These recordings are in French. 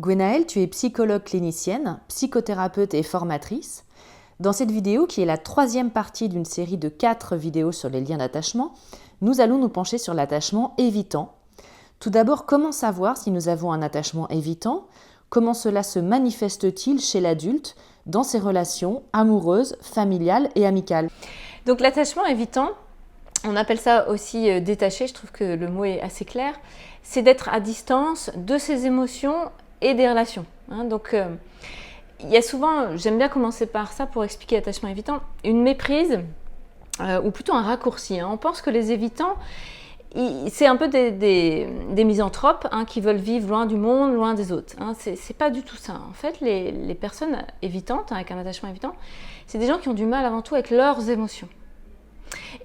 Gwenaëlle, tu es psychologue clinicienne, psychothérapeute et formatrice. Dans cette vidéo, qui est la troisième partie d'une série de 4 vidéos sur les liens d'attachement, nous allons nous pencher sur l'attachement évitant. Tout d'abord, comment savoir si nous avons un attachement évitant? Comment cela se manifeste-t-il chez l'adulte dans ses relations amoureuses, familiales et amicales? Donc l'attachement évitant, on appelle ça aussi détaché, je trouve que le mot est assez clair, c'est d'être à distance de ses émotions et des relations. Donc il y a souvent, j'aime bien commencer par ça pour expliquer l'attachement évitant, une méprise ou plutôt un raccourci. On pense que les évitants, c'est un peu des misanthropes qui veulent vivre loin du monde, loin des autres. C'est pas du tout ça. En fait, les personnes évitantes, avec un attachement évitant, c'est des gens qui ont du mal avant tout avec leurs émotions.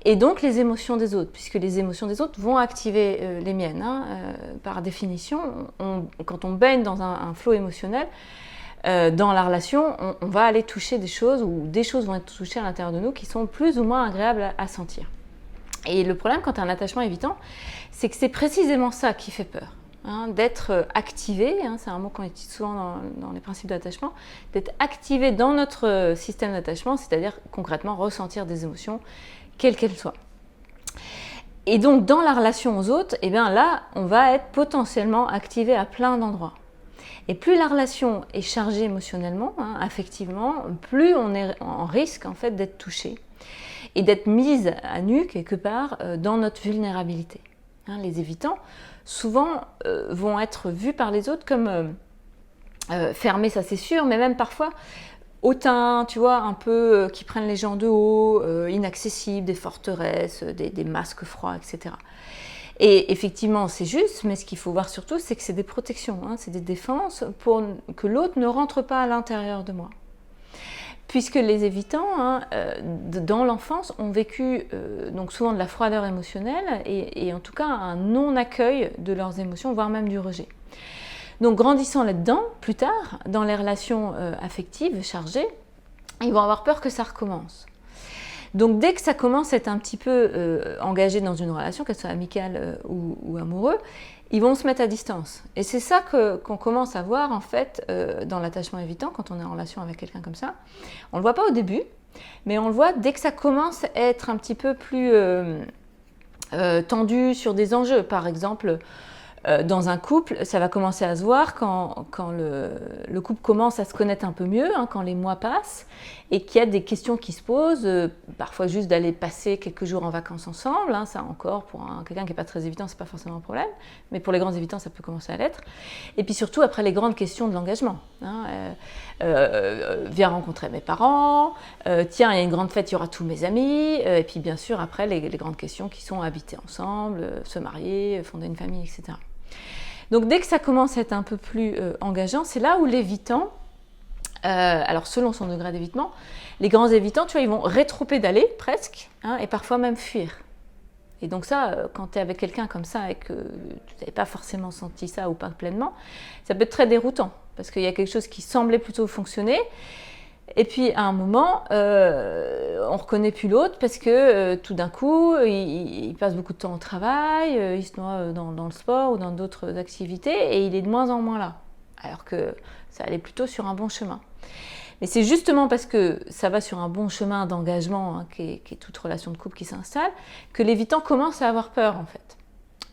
Et donc les émotions des autres, puisque les émotions des autres vont activer les miennes. Par définition, quand on baigne dans un flot émotionnel, dans la relation, on va aller toucher des choses, ou des choses vont être touchées à l'intérieur de nous qui sont plus ou moins agréables à sentir. Et le problème quand tu as un attachement évitant, c'est que c'est précisément ça qui fait peur. D'être activé, c'est un mot qu'on utilise souvent dans les principes d'attachement, d'être activé dans notre système d'attachement, c'est-à-dire concrètement ressentir des émotions, quelles qu'elles soient. Et donc dans la relation aux autres, là, on va être potentiellement activé à plein d'endroits. Et plus la relation est chargée émotionnellement, affectivement, plus on est en risque en fait d'être touché et d'être mise à nu quelque part dans notre vulnérabilité. Les évitants, souvent, vont être vus par les autres comme fermés, ça c'est sûr, mais même parfois hautains, tu vois, un peu qui prennent les gens de haut, inaccessibles, des forteresses, des masques froids, etc. Et effectivement, c'est juste, mais ce qu'il faut voir surtout, c'est que c'est des protections, c'est des défenses pour que l'autre ne rentre pas à l'intérieur de moi. Puisque les évitants, dans l'enfance, ont vécu donc souvent de la froideur émotionnelle et en tout cas un non-accueil de leurs émotions, voire même du rejet. Donc grandissant là-dedans, plus tard, dans les relations affectives chargées, ils vont avoir peur que ça recommence. Donc dès que ça commence à être un petit peu engagé dans une relation, qu'elle soit amicale ou amoureuse, ils vont se mettre à distance. Et c'est ça qu'on commence à voir en fait dans l'attachement évitant, quand on est en relation avec quelqu'un comme ça. On ne le voit pas au début, mais on le voit dès que ça commence à être un petit peu plus tendu sur des enjeux. Par exemple, dans un couple, ça va commencer à se voir quand le couple commence à se connaître un peu mieux, quand les mois passent, et qu'il y a des questions qui se posent, parfois juste d'aller passer quelques jours en vacances ensemble, ça encore, pour quelqu'un qui n'est pas très évitant, c'est pas forcément un problème, mais pour les grands évitants, ça peut commencer à l'être. Et puis surtout, après les grandes questions de l'engagement. Viens rencontrer mes parents, tiens, il y a une grande fête, il y aura tous mes amis, et puis bien sûr, après, les grandes questions qui sont habiter ensemble, se marier, fonder une famille, etc. Donc dès que ça commence à être un peu plus engageant, c'est là où l'évitant, alors selon son degré d'évitement, les grands évitants, tu vois, ils vont rétropédaler presque, et parfois même fuir. Et donc ça, quand tu es avec quelqu'un comme ça et que tu n'avais pas forcément senti ça ou pas pleinement, ça peut être très déroutant, parce qu'il y a quelque chose qui semblait plutôt fonctionner, et puis à un moment, on ne reconnaît plus l'autre parce que tout d'un coup, il passe beaucoup de temps au travail, il se noie dans le sport ou dans d'autres activités et il est de moins en moins là, alors que ça allait plutôt sur un bon chemin. Mais c'est justement parce que ça va sur un bon chemin d'engagement, qui est toute relation de couple qui s'installe, que l'évitant commence à avoir peur en fait.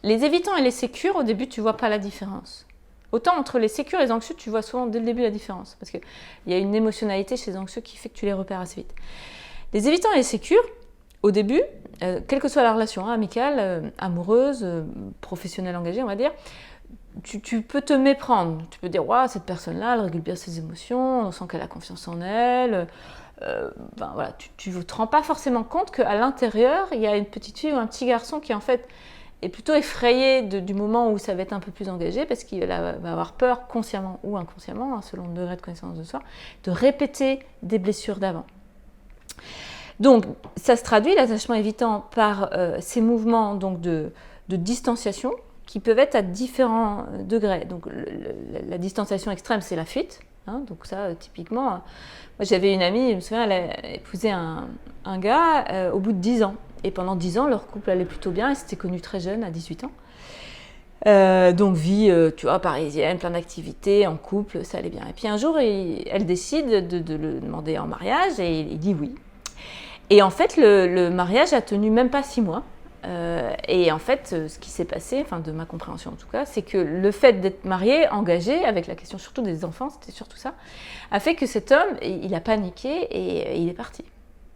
Les évitants et les sécures, au début, tu ne vois pas la différence. Autant entre les sécures et les anxieux, tu vois souvent dès le début la différence, parce qu'il y a une émotionnalité chez les anxieux qui fait que tu les repères assez vite. Les évitants et les sécures, au début, quelle que soit la relation, amicale, amoureuse, professionnelle engagée, on va dire, tu peux te méprendre. Tu peux dire, ouais, cette personne-là, elle régule bien ses émotions, on sent qu'elle a confiance en elle. Voilà, tu ne te rends pas forcément compte qu'à l'intérieur, il y a une petite fille ou un petit garçon qui en fait est plutôt effrayé du moment où ça va être un peu plus engagé, parce qu'il va avoir peur, consciemment ou inconsciemment, selon le degré de connaissance de soi, de répéter des blessures d'avant. Donc, ça se traduit, l'attachement évitant, par ces mouvements donc, de distanciation qui peuvent être à différents degrés. Donc, la distanciation extrême, c'est la fuite. Donc ça, typiquement, moi j'avais une amie, je me souviens, elle a épousé un gars au bout de 10 ans. Et pendant 10 ans, leur couple allait plutôt bien. Ils s'étaient connus très jeunes, à 18 ans. Donc vie, tu vois, parisienne, plein d'activités, en couple, ça allait bien. Et puis un jour, elle décide de le demander en mariage et il dit oui. Et en fait, le mariage a tenu même pas 6 mois. Et en fait, ce qui s'est passé, enfin de ma compréhension en tout cas, c'est que le fait d'être marié, engagé, avec la question surtout des enfants, c'était surtout ça, a fait que cet homme, il a paniqué et il est parti.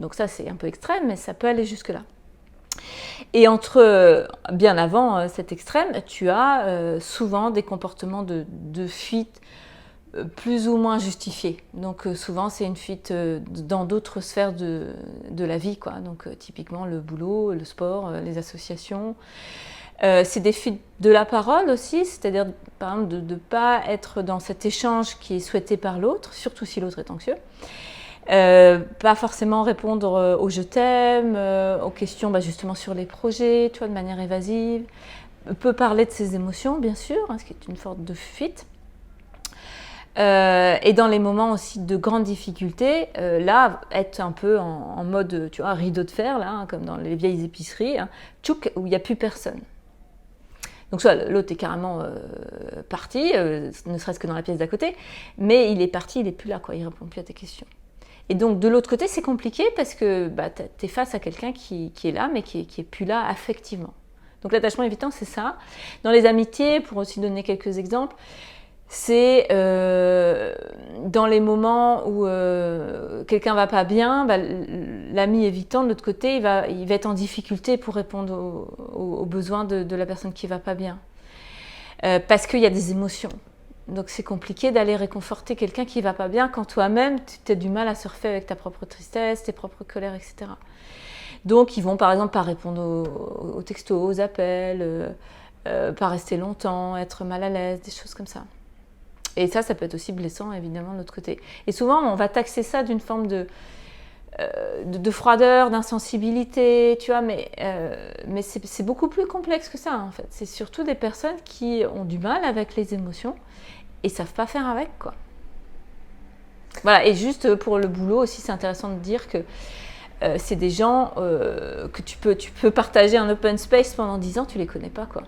Donc ça, c'est un peu extrême, mais ça peut aller jusque-là. Et bien avant cet extrême, tu as souvent des comportements de fuite plus ou moins justifiés. Donc souvent, c'est une fuite dans d'autres sphères de la vie, quoi. Donc typiquement le boulot, le sport, les associations. C'est des fuites de la parole aussi, c'est-à-dire par exemple de ne pas être dans cet échange qui est souhaité par l'autre, surtout si l'autre est anxieux. Pas forcément répondre au je t'aime, aux questions justement sur les projets, tu vois, de manière évasive. Peut parler de ses émotions, bien sûr, ce qui est une sorte de fuite. Et dans les moments aussi de grande difficulté, là, être un peu en mode, tu vois, rideau de fer, là, comme dans les vieilles épiceries, tchouk, où il n'y a plus personne. Donc soit l'autre est carrément parti, ne serait-ce que dans la pièce d'à côté, mais il est parti, il n'est plus là, quoi, il ne répond plus à tes questions. Et donc de l'autre côté, c'est compliqué parce que tu es face à quelqu'un qui est là, mais qui est plus là affectivement. Donc l'attachement évitant, c'est ça. Dans les amitiés, pour aussi donner quelques exemples, c'est dans les moments où quelqu'un va pas bien, l'ami évitant de l'autre côté, il va être en difficulté pour répondre aux besoins de la personne qui va pas bien. Parce qu'il y a des émotions. Donc c'est compliqué d'aller réconforter quelqu'un qui va pas bien quand toi-même tu as du mal à surfer avec ta propre tristesse, tes propres colères, etc. Donc ils vont par exemple pas répondre aux textos, aux appels, pas rester longtemps, être mal à l'aise, des choses comme ça. Et ça peut être aussi blessant évidemment de l'autre côté. Et souvent on va taxer ça d'une forme de froideur, d'insensibilité, tu vois, mais c'est beaucoup plus complexe que ça en fait. C'est surtout des personnes qui ont du mal avec les émotions et savent pas faire avec, quoi. Voilà, et juste pour le boulot aussi, c'est intéressant de dire que c'est des gens que tu peux partager un open space pendant 10 ans, tu les connais pas, quoi.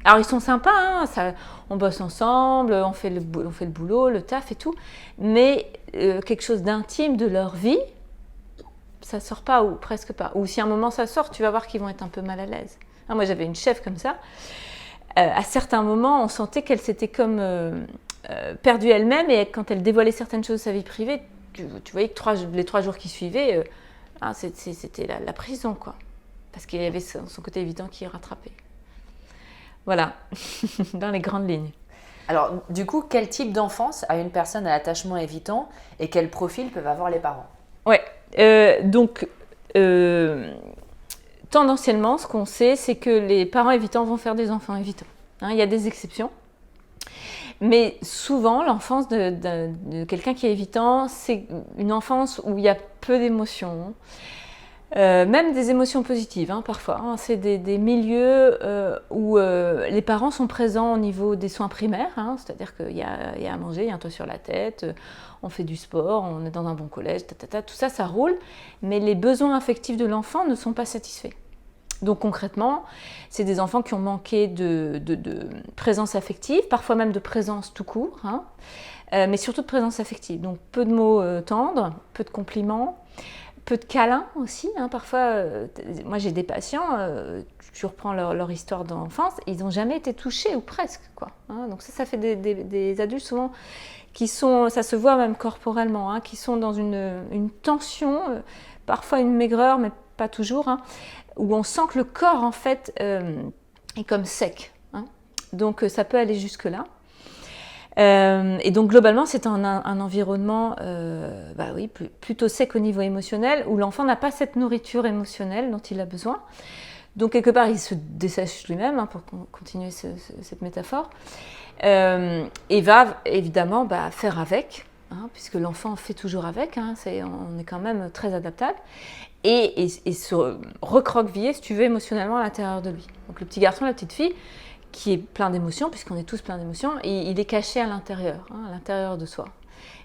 Alors ils sont sympas, hein, on bosse ensemble, on fait le boulot, le taf et tout, mais quelque chose d'intime de leur vie, ça sort pas ou presque pas. Ou si à un moment ça sort, tu vas voir qu'ils vont être un peu mal à l'aise. Moi j'avais une chef comme ça, à certains moments on sentait qu'elle s'était comme perdue elle-même, et quand elle dévoilait certaines choses de sa vie privée, tu voyais que les 3 jours qui suivaient, c'était la prison, quoi. Parce qu'il y avait son côté évident qui est rattrapé. Voilà, dans les grandes lignes. Alors, du coup, quel type d'enfance a une personne à l'attachement évitant et quel profil peuvent avoir les parents ? Ouais, donc, tendanciellement, ce qu'on sait, c'est que les parents évitants vont faire des enfants évitants. Il y a des exceptions. Mais souvent, l'enfance de quelqu'un qui est évitant, c'est une enfance où il y a peu d'émotions. Même des émotions positives, parfois. C'est des milieux où les parents sont présents au niveau des soins primaires, c'est-à-dire qu'il y a à manger, il y a un toit sur la tête, on fait du sport, on est dans un bon collège, tout ça, ça roule, mais les besoins affectifs de l'enfant ne sont pas satisfaits. Donc concrètement, c'est des enfants qui ont manqué de présence affective, parfois même de présence tout court, mais surtout de présence affective. Donc peu de mots tendres, peu de compliments, peu de câlins aussi, parfois. Moi j'ai des patients, tu reprends leur histoire d'enfance, ils n'ont jamais été touchés ou presque, quoi. Donc ça fait des adultes souvent qui sont, ça se voit même corporellement, qui sont dans une tension, parfois une maigreur, mais pas toujours, où on sent que le corps en fait est comme sec. Donc ça peut aller jusque là. Et donc globalement, c'est un environnement plutôt sec au niveau émotionnel, où l'enfant n'a pas cette nourriture émotionnelle dont il a besoin. Donc quelque part, il se dessèche lui-même, pour continuer cette métaphore, et va évidemment faire avec, puisque l'enfant fait toujours avec, on est quand même très adaptable, et se recroqueviller, si tu veux, émotionnellement à l'intérieur de lui. Donc le petit garçon, la petite fille, qui est plein d'émotions, puisqu'on est tous plein d'émotions, et il est caché à l'intérieur de soi.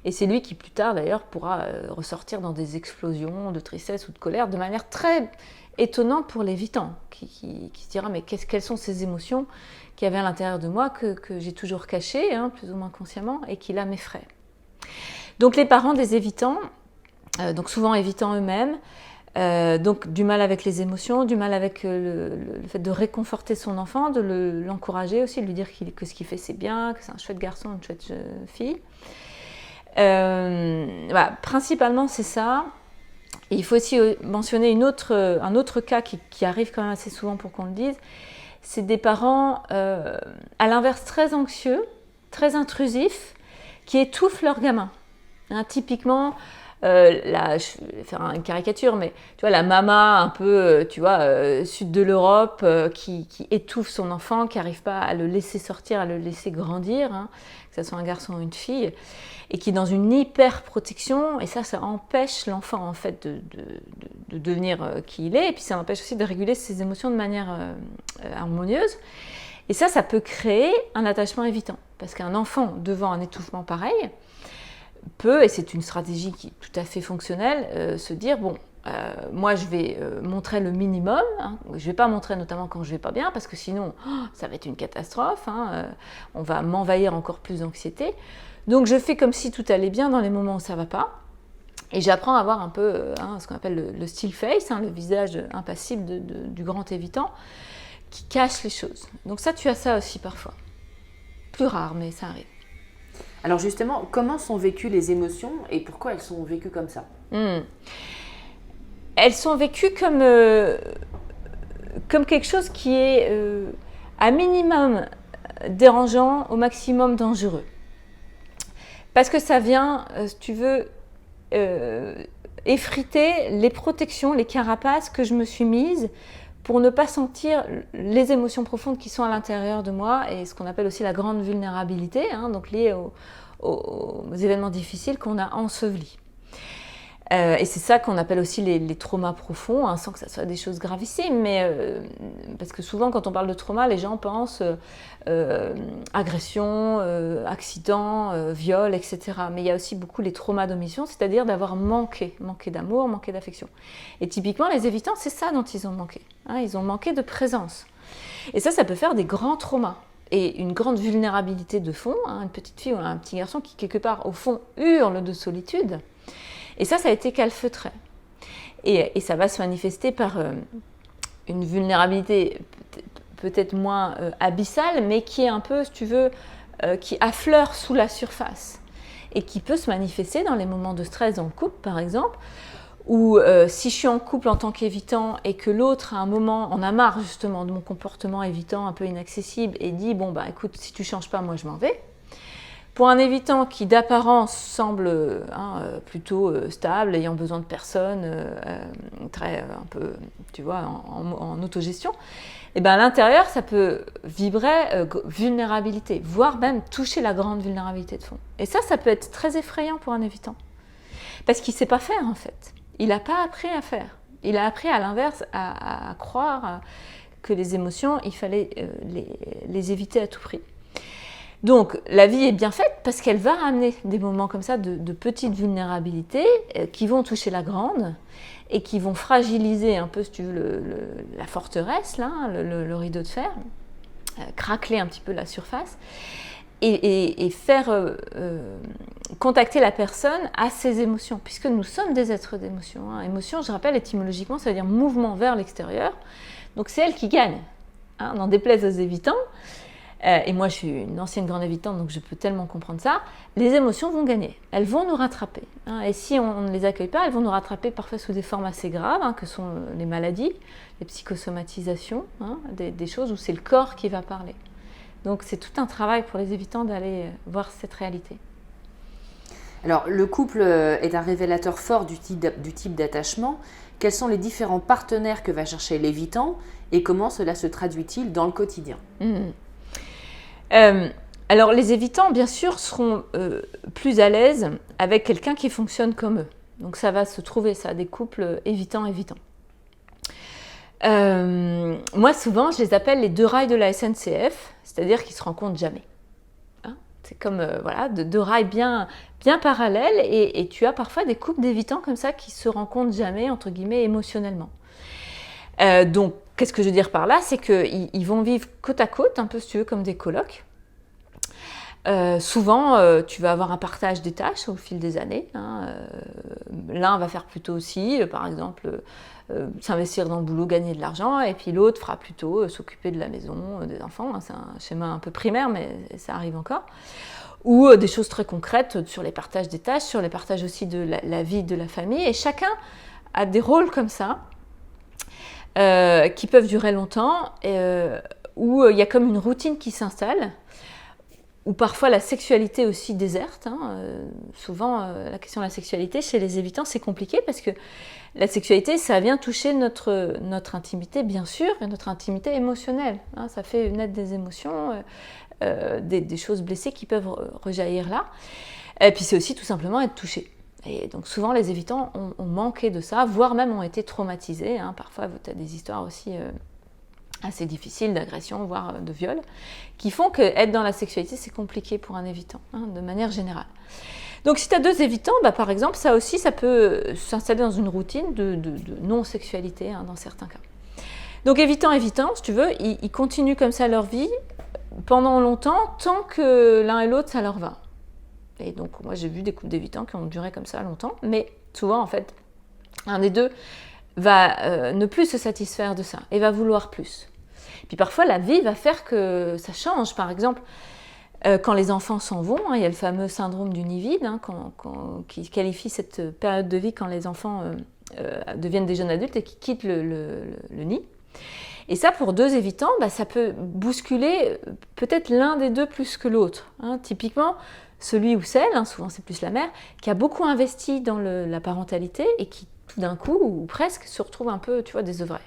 Et c'est lui qui plus tard d'ailleurs pourra ressortir dans des explosions de tristesse ou de colère de manière très étonnante pour l'évitant, qui se dira mais quelles sont ces émotions qu'il y avait à l'intérieur de moi que j'ai toujours cachées, hein, plus ou moins consciemment, et qui là m'effraient. Donc les parents des évitants, donc souvent évitants eux-mêmes, donc du mal avec les émotions, du mal avec le fait de réconforter son enfant, de l'encourager aussi, de lui dire que ce qu'il fait c'est bien, que c'est un chouette garçon, une chouette fille. Voilà, principalement c'est ça. Et il faut aussi mentionner un autre cas qui arrive quand même assez souvent pour qu'on le dise, c'est des parents à l'inverse très anxieux, très intrusifs, qui étouffent leur gamin. Hein, typiquement, là, je vais faire une caricature, mais tu vois, la mama un peu, tu vois, sud de l'Europe, qui étouffe son enfant, qui n'arrive pas à le laisser sortir, à le laisser grandir, hein, que ce soit un garçon ou une fille, et qui est dans une hyper protection, et ça empêche l'enfant en fait de devenir qui il est, et puis ça empêche aussi de réguler ses émotions de manière harmonieuse. Et ça peut créer un attachement évitant, parce qu'un enfant devant un étouffement pareil peut, et c'est une stratégie qui est tout à fait fonctionnelle, se dire bon, moi je vais montrer le minimum, hein, je ne vais pas montrer notamment quand je ne vais pas bien, parce que sinon ça va être une catastrophe, hein, on va m'envahir encore plus d'anxiété. Donc je fais comme si tout allait bien dans les moments où ça ne va pas, et j'apprends à avoir un peu ce qu'on appelle le still face, hein, le visage impassible du grand évitant, qui cache les choses. Donc ça, tu as ça aussi parfois. Plus rare, mais ça arrive. Alors justement, comment sont vécues les émotions et pourquoi elles sont vécues comme ça ? Elles sont vécues comme quelque chose qui est à minimum dérangeant, au maximum dangereux. Parce que ça vient, si tu veux, effriter les protections, les carapaces que je me suis mises pour ne pas sentir les émotions profondes qui sont à l'intérieur de moi et ce qu'on appelle aussi la grande vulnérabilité, hein, donc liée aux événements difficiles qu'on a ensevelis. Et c'est ça qu'on appelle aussi les traumas profonds, hein, sans que ça soit des choses gravissimes, mais parce que souvent quand on parle de trauma, les gens pensent agression, accident, viol, etc. Mais il y a aussi beaucoup les traumas d'omission, c'est-à-dire d'avoir manqué d'amour, manqué d'affection. Et typiquement, les évitants, c'est ça dont ils ont manqué. Hein, ils ont manqué de présence. Et ça peut faire des grands traumas. Et une grande vulnérabilité de fond, hein, une petite fille ou un petit garçon qui, quelque part, au fond, hurle de solitude. Et ça a été calfeutré. Et ça va se manifester par une vulnérabilité peut-être moins abyssale, mais qui est un peu, si tu veux, qui affleure sous la surface. Et qui peut se manifester dans les moments de stress dans le couple, par exemple, où si je suis en couple en tant qu'évitant et que l'autre, à un moment, en a marre justement de mon comportement évitant un peu inaccessible et dit « bon, bah écoute, si tu ne changes pas, moi je m'en vais », pour un évitant qui d'apparence semble plutôt stable, ayant besoin de personne, très un peu, tu vois, en autogestion, et ben à l'intérieur, ça peut vibrer vulnérabilité, voire même toucher la grande vulnérabilité de fond. Et ça peut être très effrayant pour un évitant, parce qu'il ne sait pas faire en fait. Il n'a pas appris à faire. Il a appris à l'inverse à croire que les émotions, il fallait les éviter à tout prix. Donc, la vie est bien faite parce qu'elle va amener des moments comme ça de petite vulnérabilité qui vont toucher la grande et qui vont fragiliser un peu, si tu veux, la forteresse, là, le rideau de fer, craqueler un petit peu la surface et faire contacter la personne à ses émotions, puisque nous sommes des êtres d'émotion. Hein. Émotion, je rappelle, étymologiquement, ça veut dire mouvement vers l'extérieur. Donc, c'est elle qui gagne. Hein, n'en déplaise aux évitants. Et moi, je suis une ancienne grande évitante, donc je peux tellement comprendre ça. Les émotions vont gagner, elles vont nous rattraper. Hein, et si on ne les accueille pas, elles vont nous rattraper parfois sous des formes assez graves, hein, que sont les maladies, les psychosomatisations, hein, des choses où c'est le corps qui va parler. Donc c'est tout un travail pour les évitants d'aller voir cette réalité. Alors, le couple est un révélateur fort du type d'attachement. Quels sont les différents partenaires que va chercher l'évitant et comment cela se traduit-il dans le quotidien ? Alors les évitants, bien sûr, seront plus à l'aise avec quelqu'un qui fonctionne comme eux. Donc ça va se trouver, ça, des couples évitants-évitants. Moi, souvent, je les appelle les deux rails de la SNCF, c'est-à-dire qu'ils ne se rencontrent jamais. Hein, C'est comme voilà, deux rails bien parallèles et tu as parfois des couples d'évitants comme ça qui se rencontrent jamais, entre guillemets, émotionnellement. Donc, qu'est-ce que je veux dire par là? C'est qu'ils vont vivre côte à côte, un peu si tu veux, comme des colocs. Souvent, tu vas avoir un partage des tâches au fil des années. L'un va faire plutôt aussi, par exemple, s'investir dans le boulot, gagner de l'argent, et puis l'autre fera plutôt s'occuper de la maison, des enfants. C'est un schéma un peu primaire, mais ça arrive encore. Ou des choses très concrètes sur les partages des tâches, sur les partages aussi de la vie de la famille. Et chacun a des rôles comme ça, qui peuvent durer longtemps, où il y a comme une routine qui s'installe, ou parfois la sexualité aussi déserte. Souvent, la question de la sexualité chez les évitants, c'est compliqué parce que la sexualité, ça vient toucher notre intimité, bien sûr, et notre intimité émotionnelle. Ça fait naître des émotions, des choses blessées qui peuvent rejaillir là. Et puis c'est aussi tout simplement être touché. Et donc souvent, les évitants ont manqué de ça, voire même ont été traumatisés. Parfois, tu as des histoires aussi assez difficiles d'agression, voire de viol, qui font qu'être dans la sexualité, c'est compliqué pour un évitant, de manière générale. Donc si tu as deux évitants, par exemple, ça aussi, ça peut s'installer dans une routine de non-sexualité, dans certains cas. Donc évitant, si tu veux, ils continuent comme ça leur vie pendant longtemps, tant que l'un et l'autre, ça leur va. Et donc moi, j'ai vu des couples d'évitants qui ont duré comme ça longtemps, mais souvent, en fait, un des deux va ne plus se satisfaire de ça et va vouloir plus. Puis parfois, la vie va faire que ça change. Par exemple, quand les enfants s'en vont, il y a le fameux syndrome du nid vide qui qualifie cette période de vie quand les enfants deviennent des jeunes adultes et qui quittent le nid. Et ça, pour deux évitants, ça peut bousculer peut-être l'un des deux plus que l'autre. Typiquement, celui ou celle, souvent c'est plus la mère, qui a beaucoup investi dans la parentalité et qui tout d'un coup, ou presque, se retrouve un peu, tu vois, désœuvré.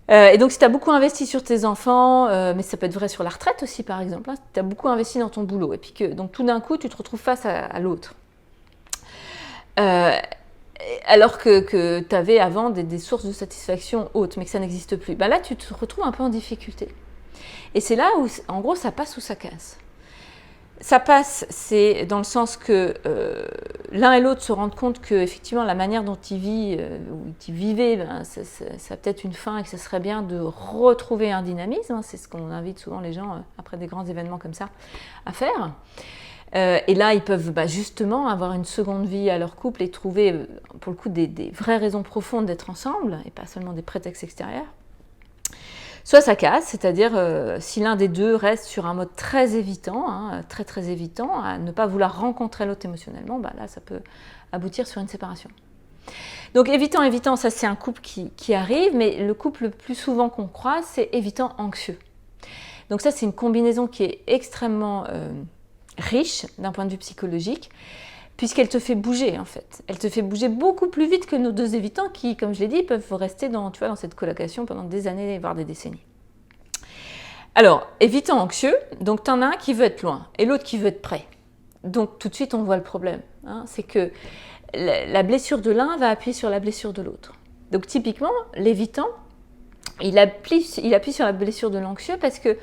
Et donc, si tu as beaucoup investi sur tes enfants, mais ça peut être vrai sur la retraite aussi, par exemple, si tu as beaucoup investi dans ton boulot, et puis que, donc, tout d'un coup, tu te retrouves face à l'autre. Alors que tu avais avant des sources de satisfaction hautes, mais que ça n'existe plus. Là, tu te retrouves un peu en difficulté. Et c'est là où, en gros, ça passe ou ça casse. Ça passe, c'est dans le sens que l'un et l'autre se rendent compte que effectivement la manière dont ils vivent, ou ils vivaient, ça a peut-être une fin et que ça serait bien de retrouver un dynamisme. C'est ce qu'on invite souvent les gens après des grands événements comme ça à faire. Et là, ils peuvent justement avoir une seconde vie à leur couple et trouver pour le coup des vraies raisons profondes d'être ensemble et pas seulement des prétextes extérieurs. Soit ça casse, c'est-à-dire si l'un des deux reste sur un mode très évitant, très très évitant, à ne pas vouloir rencontrer l'autre émotionnellement, là ça peut aboutir sur une séparation. Donc évitant, ça c'est un couple qui arrive, mais le couple le plus souvent qu'on croise, c'est évitant anxieux. Donc ça c'est une combinaison qui est extrêmement riche d'un point de vue psychologique, puisqu'elle te fait bouger en fait. Elle te fait bouger beaucoup plus vite que nos deux évitants qui, comme je l'ai dit, peuvent rester dans cette colocation pendant des années, voire des décennies. Alors, évitant anxieux, donc tu en as un qui veut être loin et l'autre qui veut être près. Donc tout de suite, on voit le problème. C'est que la blessure de l'un va appuyer sur la blessure de l'autre. Donc typiquement, l'évitant, il appuie sur la blessure de l'anxieux parce que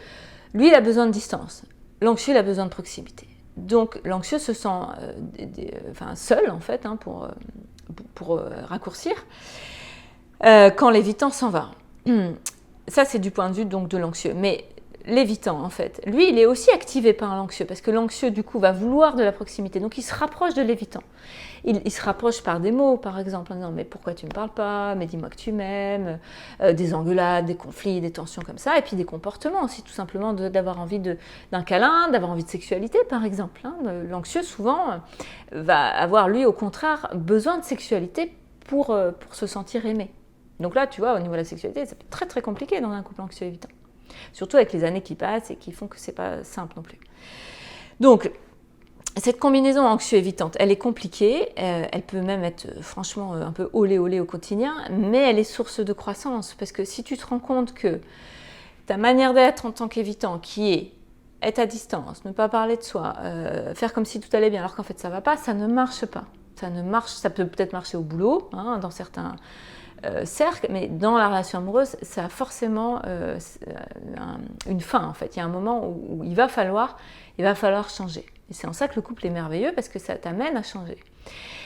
lui, il a besoin de distance. L'anxieux, il a besoin de proximité. Donc l'anxieux se sent seul en fait, pour raccourcir, quand l'évitant s'en va. Ça c'est du point de vue donc de l'anxieux. Mais l'évitant en fait, lui il est aussi activé par l'anxieux parce que l'anxieux du coup va vouloir de la proximité. Donc il se rapproche de l'évitant. Il se rapproche par des mots par exemple, en disant mais pourquoi tu ne me parles pas, mais dis-moi que tu m'aimes, des engueulades, des conflits, des tensions comme ça, et puis des comportements aussi tout simplement d'avoir envie d'un câlin, d'avoir envie de sexualité par exemple. L'anxieux souvent va avoir lui au contraire besoin de sexualité pour se sentir aimé. Donc là tu vois au niveau de la sexualité ça peut être très très compliqué dans un couple anxieux évitant. Surtout avec les années qui passent et qui font que c'est pas simple non plus. Donc cette combinaison anxio-évitante, elle est compliquée, elle peut même être franchement un peu olé au quotidien, mais elle est source de croissance. Parce que si tu te rends compte que ta manière d'être en tant qu'évitant, qui est être à distance, ne pas parler de soi, faire comme si tout allait bien, alors qu'en fait ça ne va pas, ça ne marche pas. Ça peut peut-être marcher au boulot, dans certains cercle, mais dans la relation amoureuse, ça a forcément une fin en fait. Il y a un moment où il va falloir changer. Et c'est en ça que le couple est merveilleux, parce que ça t'amène à changer.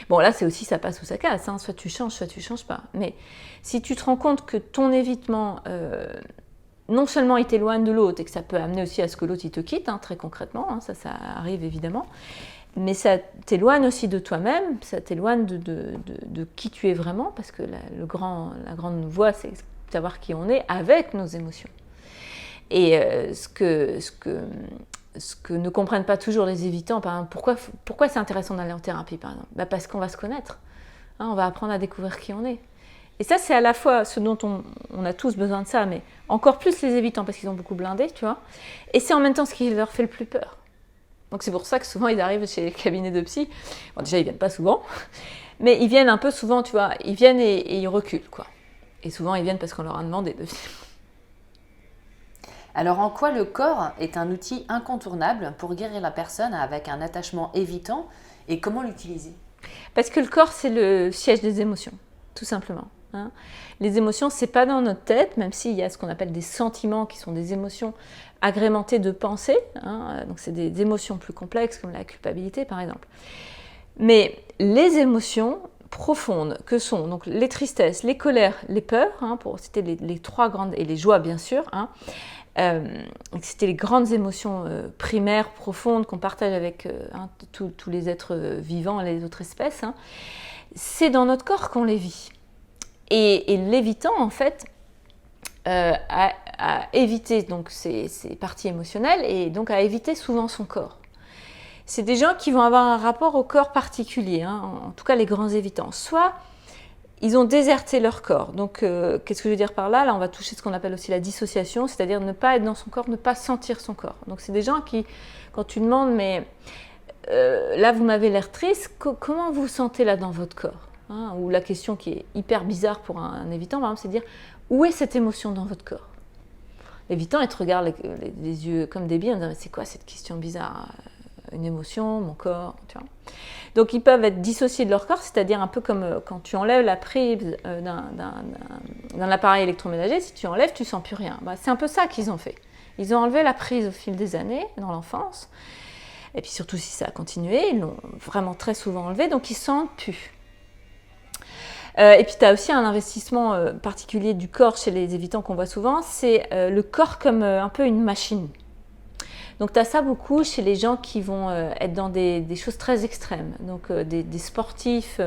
Bon, là, c'est aussi ça passe ou ça casse, hein. Soit tu changes pas. Mais si tu te rends compte que ton évitement, non seulement il t'éloigne de l'autre, et que ça peut amener aussi à ce que l'autre il te quitte, hein, très concrètement, hein, ça arrive évidemment, mais ça t'éloigne aussi de toi-même, ça t'éloigne de qui tu es vraiment, parce que la grande voie, c'est savoir qui on est avec nos émotions. Et ce que ne comprennent pas toujours les évitants, par exemple, pourquoi c'est intéressant d'aller en thérapie, par exemple ? Parce qu'on va se connaître, hein, on va apprendre à découvrir qui on est. Et ça, c'est à la fois ce dont on a tous besoin de ça, mais encore plus les évitants, parce qu'ils ont beaucoup blindé, tu vois. Et c'est en même temps ce qui leur fait le plus peur. Donc c'est pour ça que souvent ils arrivent chez les cabinets de psy. Bon, déjà, ils viennent pas souvent, mais ils viennent un peu souvent, tu vois. Ils viennent et ils reculent, quoi. Et souvent, ils viennent parce qu'on leur a demandé de venir. Alors, en quoi le corps est un outil incontournable pour guérir la personne avec un attachement évitant, et comment l'utiliser ? Parce que le corps, c'est le siège des émotions, tout simplement. Hein. Les émotions, c'est pas dans notre tête, même s'il y a ce qu'on appelle des sentiments, qui sont des émotions agrémentées de pensées. Hein. Donc, c'est des émotions plus complexes, comme la culpabilité, par exemple. Mais les émotions profondes que sont donc les tristesses, les colères, les peurs, hein, pour citer les trois grandes, et les joies, bien sûr, hein, c'était les grandes émotions primaires, profondes, qu'on partage avec tous les êtres vivants et les autres espèces. Hein. C'est dans notre corps qu'on les vit. Et l'évitant, en fait, à éviter donc, ces parties émotionnelles, et donc à éviter souvent son corps. C'est des gens qui vont avoir un rapport au corps particulier, hein, en tout cas les grands évitants. Soit ils ont déserté leur corps. Donc, qu'est-ce que je veux dire par là ? Là, on va toucher ce qu'on appelle aussi la dissociation, c'est-à-dire ne pas être dans son corps, ne pas sentir son corps. Donc, c'est des gens qui, quand tu demandes, mais là, vous m'avez l'air triste, comment vous vous sentez là dans votre corps, hein ? Ou la question qui est hyper bizarre pour un évitant, par exemple, c'est de dire, où est cette émotion dans votre corps ? L'évitant, il te regarde les yeux comme des billes en disant, mais c'est quoi cette question bizarre ? Une émotion, mon corps, tu vois. Donc ils peuvent être dissociés de leur corps, c'est-à-dire un peu comme quand tu enlèves la prise d'un appareil électroménager, si tu enlèves, tu ne sens plus rien. Bah, c'est un peu ça qu'ils ont fait. Ils ont enlevé la prise au fil des années, dans l'enfance, et puis surtout si ça a continué, ils l'ont vraiment très souvent enlevé, donc ils ne sentent plus. Et puis tu as aussi un investissement particulier du corps chez les évitants qu'on voit souvent, c'est le corps comme un peu une machine. Donc, tu as ça beaucoup chez les gens qui vont être dans des choses très extrêmes. Donc, des sportifs,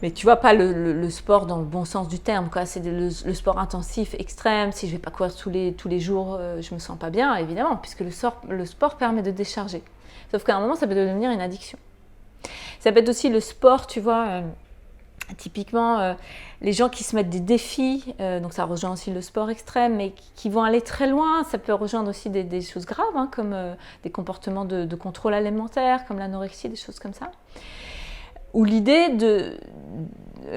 mais tu vois, pas le sport dans le bon sens du terme, quoi. C'est le sport intensif, extrême. Si je ne vais pas courir tous les jours, je ne me sens pas bien, évidemment, puisque le sport permet de décharger. Sauf qu'à un moment, ça peut devenir une addiction. Ça peut être aussi le sport, tu vois, typiquement, les gens qui se mettent des défis, donc ça rejoint aussi le sport extrême, mais qui vont aller très loin. Ça peut rejoindre aussi des choses graves, hein, comme des comportements de contrôle alimentaire, comme l'anorexie, des choses comme ça. Où l'idée de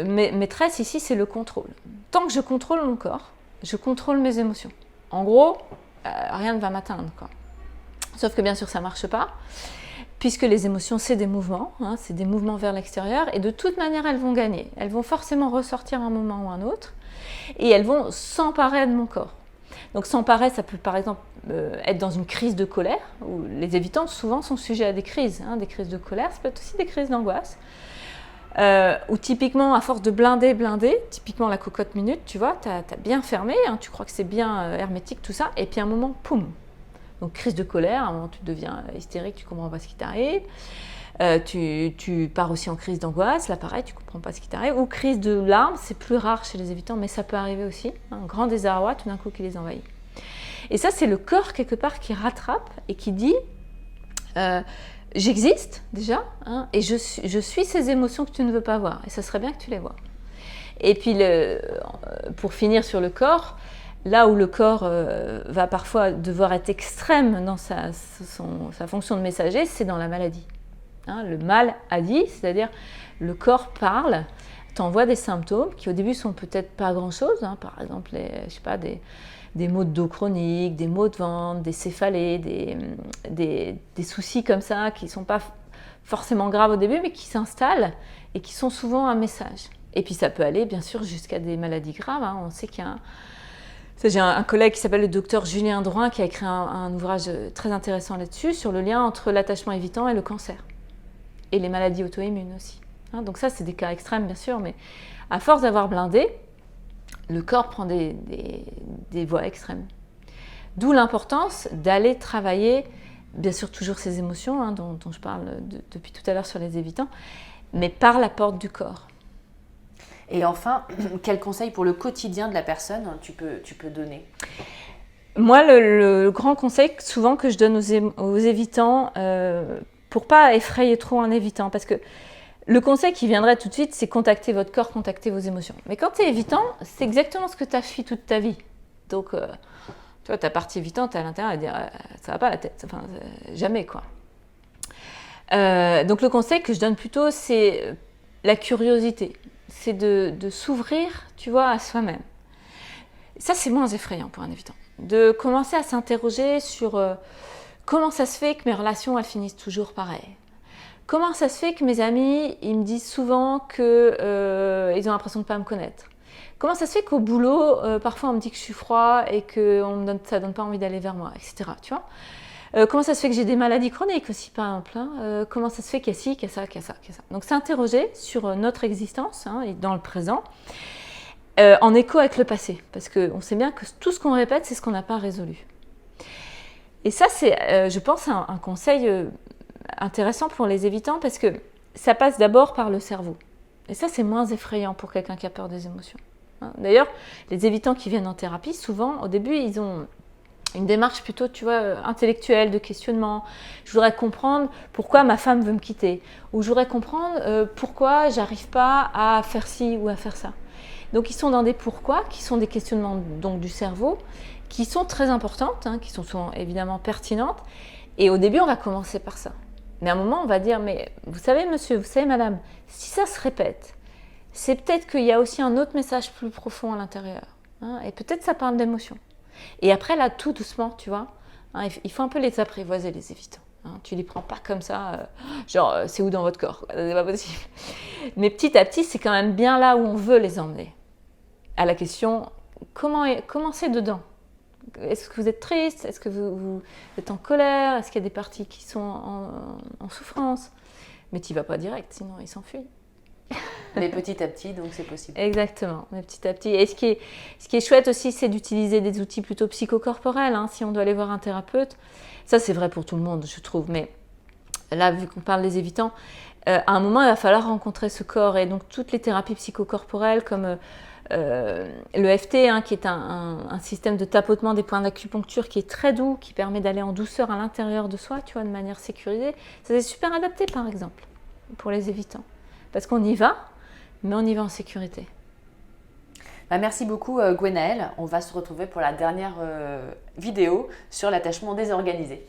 maîtresse ici, c'est le contrôle. Tant que je contrôle mon corps, je contrôle mes émotions. En gros, rien ne va m'atteindre, quoi. Sauf que bien sûr, ça ne marche pas. Puisque les émotions, c'est des mouvements, hein, c'est des mouvements vers l'extérieur, et de toute manière, elles vont gagner. Elles vont forcément ressortir un moment ou un autre, et elles vont s'emparer de mon corps. Donc s'emparer, ça peut par exemple être dans une crise de colère, où les évitants souvent sont sujets à des crises de colère, ça peut être aussi des crises d'angoisse, où typiquement, à force de blinder, typiquement la cocotte minute, tu vois, tu as bien fermé, hein, tu crois que c'est bien hermétique, tout ça, et puis à un moment, poum. Donc crise de colère, à un moment tu deviens hystérique, tu ne comprends pas ce qui t'arrive. Tu pars aussi en crise d'angoisse, là pareil, tu ne comprends pas ce qui t'arrive. Ou crise de larmes, c'est plus rare chez les évitants, mais ça peut arriver aussi. Un grand désarroi tout d'un coup qui les envahit. Et ça, c'est le corps quelque part qui rattrape et qui dit j'existe déjà, hein, et je suis ces émotions que tu ne veux pas voir. Et ça serait bien que tu les vois. Et puis pour finir sur le corps, là où le corps va parfois devoir être extrême dans sa fonction de messager, c'est dans la maladie. Hein, le mal a dit, c'est-à-dire le corps parle, t'envoie des symptômes qui au début sont peut-être pas grand-chose, hein, par exemple des maux de dos chroniques, des maux de ventre, des céphalées, des soucis comme ça qui ne sont pas forcément graves au début mais qui s'installent et qui sont souvent un message. Et puis ça peut aller bien sûr jusqu'à des maladies graves. On sait qu'il y a j'ai un collègue qui s'appelle le docteur Julien Drouin qui a écrit un ouvrage très intéressant là-dessus, sur le lien entre l'attachement évitant et le cancer. Et les maladies auto-immunes aussi. Donc ça, c'est des cas extrêmes, bien sûr, mais à force d'avoir blindé, le corps prend des voies extrêmes. D'où l'importance d'aller travailler, bien sûr, toujours ces émotions, dont je parle depuis tout à l'heure sur les évitants, mais par la porte du corps. Et enfin, quel conseil pour le quotidien de la personne tu peux donner? Moi, le grand conseil souvent que je donne aux évitants, pour pas effrayer trop un évitant, parce que le conseil qui viendrait tout de suite, c'est contacter votre corps, contacter vos émotions. Mais quand tu es évitant, c'est exactement ce que tu as fui toute ta vie. Donc, tu vois, ta partie évitante, à l'intérieur, elle dit ça va pas la tête, enfin, jamais quoi. Donc, le conseil que je donne plutôt, c'est la curiosité. C'est de s'ouvrir, tu vois, à soi-même. Ça, c'est moins effrayant pour un évitant. De commencer à s'interroger sur comment ça se fait que mes relations elles finissent toujours pareil. Comment ça se fait que mes amis, ils me disent souvent qu'ils ont l'impression de ne pas me connaître. Comment ça se fait qu'au boulot, parfois on me dit que je suis froid et que ça ne donne pas envie d'aller vers moi, etc. Tu vois. Comment ça se fait que j'ai des maladies chroniques aussi, par exemple. Comment ça se fait qu'il y a ci, qu'il y a ça, qu'il y a ça, qu'il y a ça. Donc s'interroger sur notre existence et dans le présent, en écho avec le passé. Parce qu'on sait bien que tout ce qu'on répète, c'est ce qu'on n'a pas résolu. Et ça, c'est, je pense, un conseil intéressant pour les évitants parce que ça passe d'abord par le cerveau. Et ça, c'est moins effrayant pour quelqu'un qui a peur des émotions. D'ailleurs, les évitants qui viennent en thérapie, souvent, au début, ils ont une démarche plutôt, tu vois, intellectuelle, de questionnement. Je voudrais comprendre pourquoi ma femme veut me quitter. Ou je voudrais comprendre pourquoi j'arrive pas à faire ci ou à faire ça. Donc, ils sont dans des pourquoi, qui sont des questionnements donc, du cerveau, qui sont très importantes, qui sont souvent évidemment pertinentes. Et au début, on va commencer par ça. Mais à un moment, on va dire, mais vous savez, monsieur, vous savez, madame, si ça se répète, c'est peut-être qu'il y a aussi un autre message plus profond à l'intérieur. Et peut-être ça parle d'émotion. Et après, là, tout doucement, tu vois, il faut un peu les apprivoiser, les évitants. Tu les prends pas comme ça, genre, c'est où dans votre corps? C'est pas possible. Mais petit à petit, c'est quand même bien là où on veut les emmener. À la question, comment c'est dedans? Est-ce que vous êtes triste? Est-ce que vous êtes en colère? Est-ce qu'il y a des parties qui sont en souffrance? Mais tu n'y vas pas direct, sinon ils s'enfuient. Mais petit à petit, donc c'est possible. Exactement, mais petit à petit. Et ce qui est chouette aussi, c'est d'utiliser des outils plutôt psychocorporels, si on doit aller voir un thérapeute. Ça, c'est vrai pour tout le monde, je trouve. Mais là, vu qu'on parle des évitants, à un moment, il va falloir rencontrer ce corps. Et donc, toutes les thérapies psychocorporelles, comme le FT, qui est un système de tapotement des points d'acupuncture qui est très doux, qui permet d'aller en douceur à l'intérieur de soi, tu vois, de manière sécurisée. Ça, c'est super adapté, par exemple, pour les évitants. Parce qu'on y va, mais on y va en sécurité. Merci beaucoup Gwenaëlle. On va se retrouver pour la dernière vidéo sur l'attachement désorganisé.